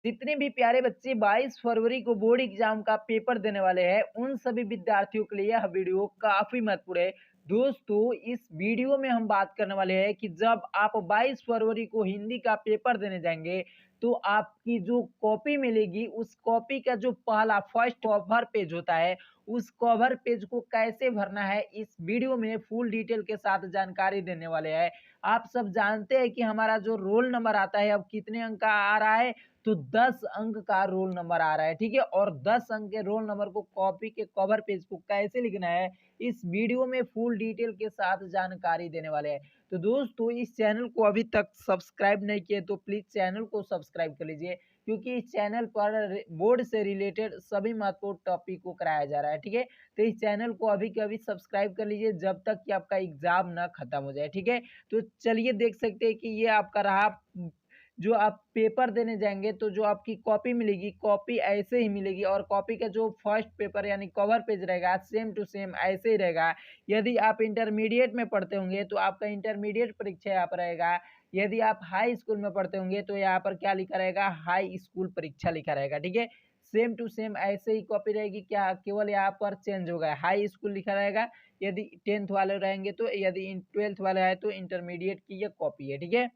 जितने भी प्यारे बच्चे 22 फरवरी को बोर्ड एग्जाम का पेपर देने वाले हैं, उन सभी विद्यार्थियों के लिए यह वीडियो काफ़ी महत्वपूर्ण है। दोस्तों, इस वीडियो में हम बात करने वाले हैं कि जब आप 22 फरवरी को हिंदी का पेपर देने जाएँगे, तो आपकी जो कॉपी मिलेगी, उस कॉपी का जो पहला फर्स्ट कवर पेज होता है, उस कवर पेज को कैसे भरना है, इस वीडियो में फुल डिटेल के साथ जानकारी देने वाले हैं। आप सब जानते हैं कि हमारा जो रोल नंबर आता है, अब कितने अंक का आ रहा है? तो 10 अंक का रोल नंबर आ रहा है, ठीक है? और 10 अंक के रोल नंबर को कॉपी के कवर पेज को कैसे लिखना है, इस वीडियो में फुल डिटेल के साथ जानकारी देने वाले हैं। तो दोस्तों, इस चैनल को अभी तक सब्सक्राइब नहीं किए तो प्लीज़ चैनल को सब्सक्राइब कर लीजिए, क्योंकि इस चैनल पर बोर्ड से रिलेटेड सभी महत्वपूर्ण टॉपिक को कराया जा रहा है, ठीक है? तो इस चैनल को अभी के अभी सब्सक्राइब कर लीजिए जब तक कि आपका एग्ज़ाम ना खत्म हो जाए, ठीक है? तो चलिए देख सकते हैं कि ये आपका रहा जो आप पेपर देने जाएँगे तो जो आपकी कॉपी मिलेगी, कॉपी ऐसे ही मिलेगी और कॉपी का जो फर्स्ट पेपर यानी कवर पेज रहेगा सेम टू सेम ऐसे ही रहेगा। यदि आप इंटरमीडिएट में पढ़ते होंगे तो आपका इंटरमीडिएट परीक्षा यहाँ पर रहेगा। यदि आप हाई स्कूल में पढ़ते होंगे तो यहाँ पर क्या लिखा रहेगा, हाई स्कूल परीक्षा लिखा रहेगा, ठीक है? सेम टू सेम ऐसे ही कॉपी रहेगी, क्या केवल यहाँ पर चेंज होगा, हाई स्कूल लिखा रहेगा। यदि 10th वाले रहेंगे तो, यदि 12th वाले हैं तो इंटरमीडिएट की ये कॉपी है, ठीक है?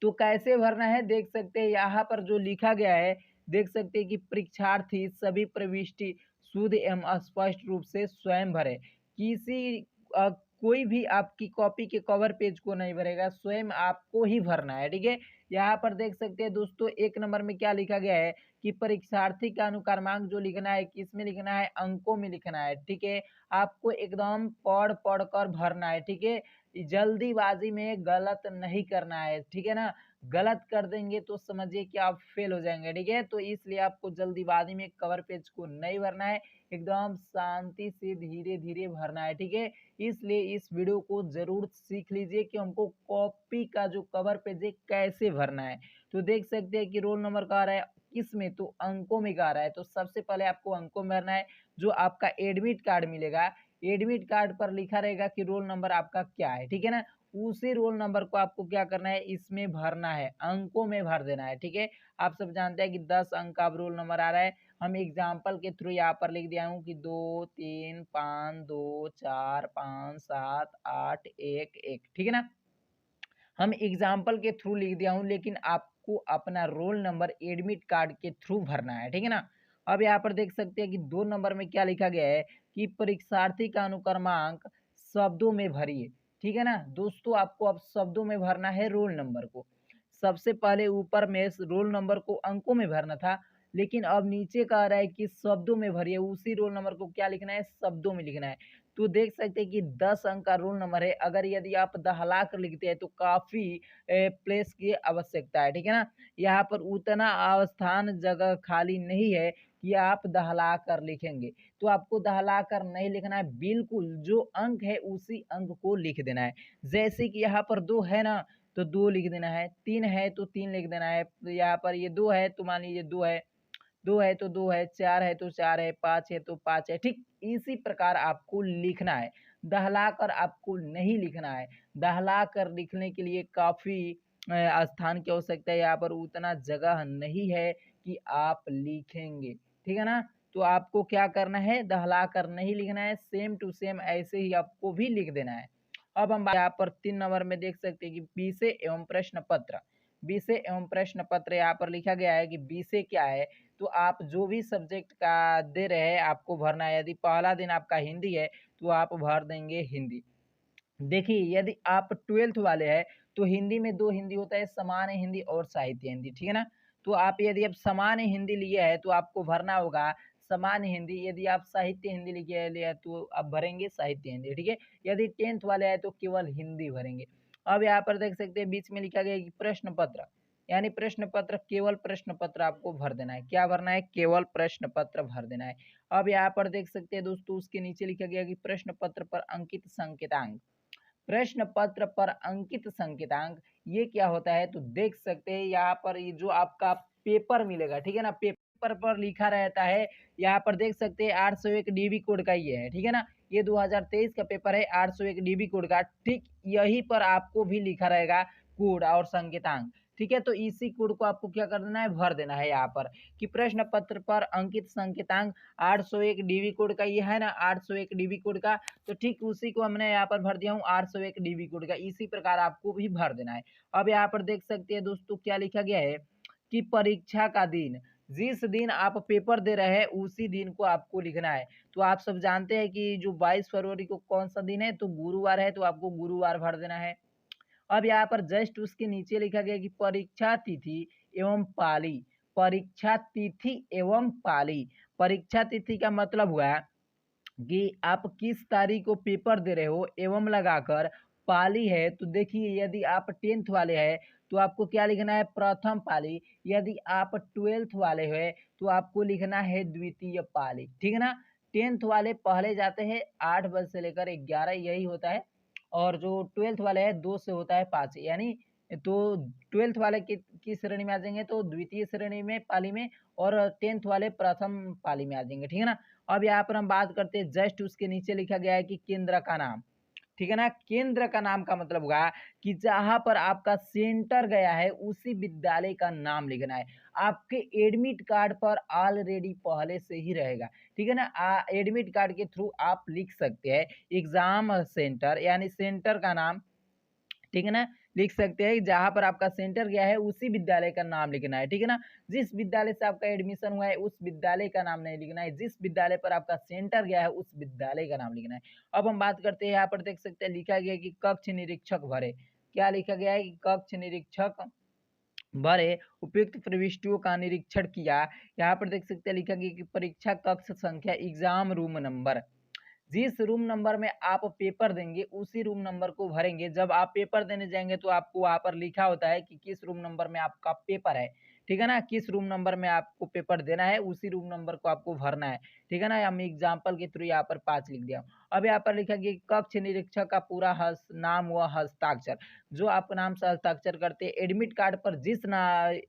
तो कैसे भरना है देख सकते हैं, यहाँ पर जो लिखा गया है, देख सकते हैं कि परीक्षार्थी सभी प्रविष्टि शुद्ध एवं स्पष्ट रूप से स्वयं भरे। किसी कोई भी आपकी कॉपी के कवर पेज को नहीं भरेगा, स्वयं आपको ही भरना है, ठीक है? यहाँ पर देख सकते हैं दोस्तों, 1 नंबर में क्या लिखा गया है कि परीक्षार्थी का अनुक्रमांक जो लिखना है, किसमें लिखना है? अंकों में लिखना है, ठीक है? आपको एकदम पढ़-पढ़ कर भरना है, ठीक है? जल्दीबाजी में गलत नहीं करना है, ठीक है ना? गलत कर देंगे तो समझिए कि आप फेल हो जाएँगे, ठीक है? तो इसलिए आपको जल्दीबाजी में कवर पेज को नहीं भरना है, एकदम शांति से धीरे-धीरे भरना है, ठीक है? इसलिए इस वीडियो को ज़रूर सीख लीजिए कि हमको कॉपी का जो कवर पेज है कैसे भरना है। तो देख सकते हैं कि रोल नंबर का आ रहा है किसमें? तो अंकों में का आ रहा है, तो सबसे पहले आपको अंकों में भरना है। जो आपका एडमिट कार्ड मिलेगा, एडमिट कार्ड पर लिखा रहेगा कि रोल नंबर आपका क्या है, ठीक है ना? उसी रोल नंबर को आपको क्या करना है, इसमें भरना है, अंकों में भर देना है, ठीक है? आप सब जानते हैं कि 10 अंक का अब रोल नंबर आ रहा है। हम एग्ज़ाम्पल के थ्रू यहाँ पर लिख दिया हूँ कि 2, 3, 5, 2, 4, 5, 7, 8, 1, 1, ठीक है ना? हम एग्ज़ाम्पल के थ्रू लिख दिया हूँ, लेकिन आपको अपना रोल नंबर एडमिट कार्ड के थ्रू भरना है, ठीक है ना? अब यहाँ पर देख सकते हैं कि 2 नंबर में क्या लिखा गया है कि परीक्षार्थी का अनुक्रमांक शब्दों में भरिए, ठीक है ना? दोस्तों, आपको अब शब्दों में भरना है रोल नंबर को। सबसे पहले ऊपर में रोल नंबर को अंकों में भरना था, लेकिन अब नीचे कह रहा है कि शब्दों में भरिए, उसी रोल नंबर को क्या लिखना है, शब्दों में लिखना है। तो देख सकते हैं कि 10 अंक का रोल नंबर है, अगर यदि आप दहला कर लिखते हैं तो काफ़ी प्लेस की आवश्यकता है, ठीक है ना? यहाँ पर उतना स्थान जगह खाली नहीं है कि आप दहला कर लिखेंगे, तो आपको दहला कर नहीं लिखना है, बिल्कुल जो अंक है उसी अंक को लिख देना है। जैसे कि यहाँ पर 2 है ना, तो 2 लिख देना है, 3 है तो 3 लिख देना है, यहाँ पर ये 2 है तो मान लीजिए 2 है, 2 है तो 2 है, 4 है तो 4 है, 5 है तो 5 है, ठीक इसी प्रकार आपको लिखना है। दहलाकर आपको नहीं लिखना है। दहलाकर लिखने के लिए काफ़ी स्थान की आवश्यकता है, यहाँ पर उतना जगह नहीं है कि आप लिखेंगे, ठीक है ना? तो आपको क्या करना है, दहलाकर नहीं लिखना है, सेम टू सेम ऐसे ही आपको भी लिख देना है। अब हम यहाँ पर 3 नंबर में देख सकते हैं कि विषय एवं प्रश्न पत्र। विषय एवं प्रश्न पत्र यहाँ पर लिखा गया है कि विषय क्या है, तो आप जो भी सब्जेक्ट का दे रहे हैं आपको भरना है। यदि पहला दिन आपका हिंदी है तो आप भर देंगे हिंदी। देखिए, यदि आप 12th वाले हैं तो हिंदी में 2 हिंदी होता है, सामान्य हिंदी और साहित्य हिंदी, ठीक है ना? तो आप यदि आप सामान्य हिंदी लिए हैं तो आपको भरना होगा सामान्य हिंदी, यदि आप साहित्य हिंदी लिए हैं तो आप भरेंगे साहित्य हिंदी, ठीक है? यदि 10th वाले हैं तो केवल हिंदी भरेंगे। अब यहाँ पर देख सकते हैं बीच में लिखा गया है कि प्रश्न पत्र, यानी प्रश्न पत्र, केवल प्रश्न पत्र आपको भर देना है। क्या भरना है? केवल प्रश्न पत्र भर देना है। अब यहाँ पर देख सकते हैं दोस्तों, उसके नीचे लिखा गया कि प्रश्न पत्र पर अंकित संकेतांक। प्रश्न पत्र पर अंकित संकेतांक ये क्या होता है, तो देख सकते हैं यहाँ पर ये जो आपका पेपर मिलेगा, ठीक है ना? पेपर पर लिखा रहता है, यहाँ पर देख सकते हैं 801 डीबी कोड का ये है, ठीक है ना? ये 2023 का पेपर है, 801 डीबी कोड का, ठीक यहीं पर आपको भी लिखा रहेगा कोड और संकेतांक। ठीक है, तो इसी कोड को आपको क्या कर देना है, भर देना है यहाँ पर कि प्रश्न पत्र पर अंकित संकेतांक 801 डीबी कोड का, ये है ना 801 डीबी कोड का, तो ठीक उसी को हमने यहाँ पर भर दिया हूँ 801 डीबी कोड का। इसी प्रकार आपको भी भर देना है। अब यहाँ पर देख सकते हैं दोस्तों क्या लिखा गया है कि परीक्षा का दिन, जिस दिन आप पेपर दे रहे हैं उसी दिन को आपको लिखना है। तो आप सब जानते हैं कि जो 22 फरवरी को कौन सा दिन है, तो गुरुवार है, तो आपको गुरुवार भर देना है। अब यहाँ पर जस्ट उसके नीचे लिखा गया कि परीक्षा तिथि एवं पाली, परीक्षा तिथि एवं पाली। परीक्षा तिथि का मतलब हुआ कि आप किस तारीख को पेपर दे रहे हो, एवं लगाकर पाली है, तो देखिए यदि आप 10th वाले हैं तो आपको क्या लिखना है, प्रथम पाली। यदि आप 12th वाले हैं तो आपको लिखना है द्वितीय पाली, ठीक है ना। 10th वाले पहले जाते हैं 8 बजे से लेकर 11, यही होता है। और जो 12th वाले हैं 2 से होता है 5, यानी तो 12th वाले की श्रेणी में आ जाएंगे, तो द्वितीय श्रेणी में पाली में, और 10th वाले प्रथम पाली में आ जाएंगे, ठीक है ना। अब यहाँ पर हम बात करते हैं, जस्ट उसके नीचे लिखा गया है कि केंद्र का नाम, ठीक है ना। केंद्र का नाम का मतलब हुआ कि जहां पर आपका सेंटर गया है उसी विद्यालय का नाम लिखना है। आपके एडमिट कार्ड पर ऑलरेडी पहले से ही रहेगा, ठीक है ना। एडमिट कार्ड के थ्रू आप लिख सकते हैं एग्जाम सेंटर, यानी सेंटर का नाम, ठीक है ना, लिख सकते हैं। जहां पर आपका सेंटर गया है उसी विद्यालय का नाम लिखना है, ठीक है ना। जिस विद्यालय से आपका एडमिशन हुआ है उस विद्यालय का नाम नहीं लिखना है, जिस विद्यालय पर आपका सेंटर गया है उस विद्यालय का नाम लिखना है। अब हम बात करते हैं, यहाँ पर देख सकते हैं लिखा गया है कि कक्ष निरीक्षक भरे। क्या लिखा गया है कि कक्ष निरीक्षक भरे, उपयुक्त प्रविष्टियों का निरीक्षण किया। यहाँ पर देख सकते हैं लिखा गया कि परीक्षा कक्ष संख्या, एग्जाम रूम नंबर, जिस रूम नंबर में आप पेपर देंगे उसी रूम नंबर को भरेंगे। जब आप पेपर देने जाएंगे तो आपको वहां पर लिखा होता है कि किस रूम नंबर में आपका पेपर है, ठीक है ना, किस रूम नंबर में आपको पेपर देना है उसी रूम नंबर को आपको भरना है, ठीक है ना। हम एग्जाम्पल के थ्रू यहाँ पर 5 लिख दिया। अब यहाँ पर लिखा गया कक्ष निरीक्षक का पूरा नाम व हस्ताक्षर, जो आप नाम से हस्ताक्षर करते हैं एडमिट कार्ड पर,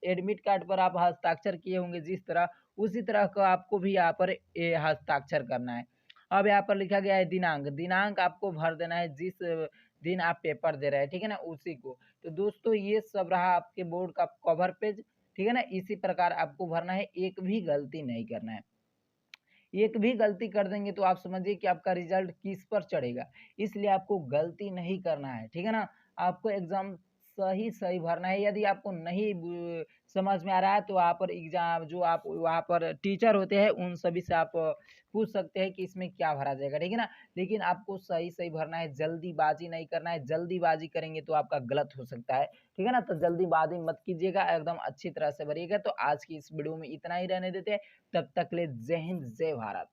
एडमिट कार्ड पर आप हस्ताक्षर किए होंगे जिस तरह, उसी तरह का आपको भी यहाँ पर हस्ताक्षर करना है। अब यहाँ पर लिखा गया है दिनांक, दिनांक आपको भर देना है जिस दिन आप पेपर दे रहे हैं, ठीक है ना, उसी को। तो दोस्तों ये सब रहा आपके बोर्ड का कवर पेज, ठीक है ना। इसी प्रकार आपको भरना है, एक भी गलती नहीं करना है। एक भी गलती कर देंगे तो आप समझिए कि आपका रिजल्ट किस पर चढ़ेगा, इसलिए आपको गलती नहीं करना है, ठीक है ना। आपको एग्जाम सही सही भरना है। यदि आपको नहीं समझ में आ रहा है तो वहाँ पर एग्जाम, जो आप वहाँ पर टीचर होते हैं उन सभी से आप पूछ सकते हैं कि इसमें क्या भरा जाएगा, ठीक है ना। लेकिन आपको सही सही भरना है, जल्दीबाजी नहीं करना है। जल्दीबाजी करेंगे तो आपका गलत हो सकता है, ठीक है ना। तो जल्दीबाजी मत कीजिएगा, एकदम अच्छी तरह से भरिएगा। तो आज की इस वीडियो में इतना ही रहने देते हैं, तब तक ले जय हिंद जय भारत।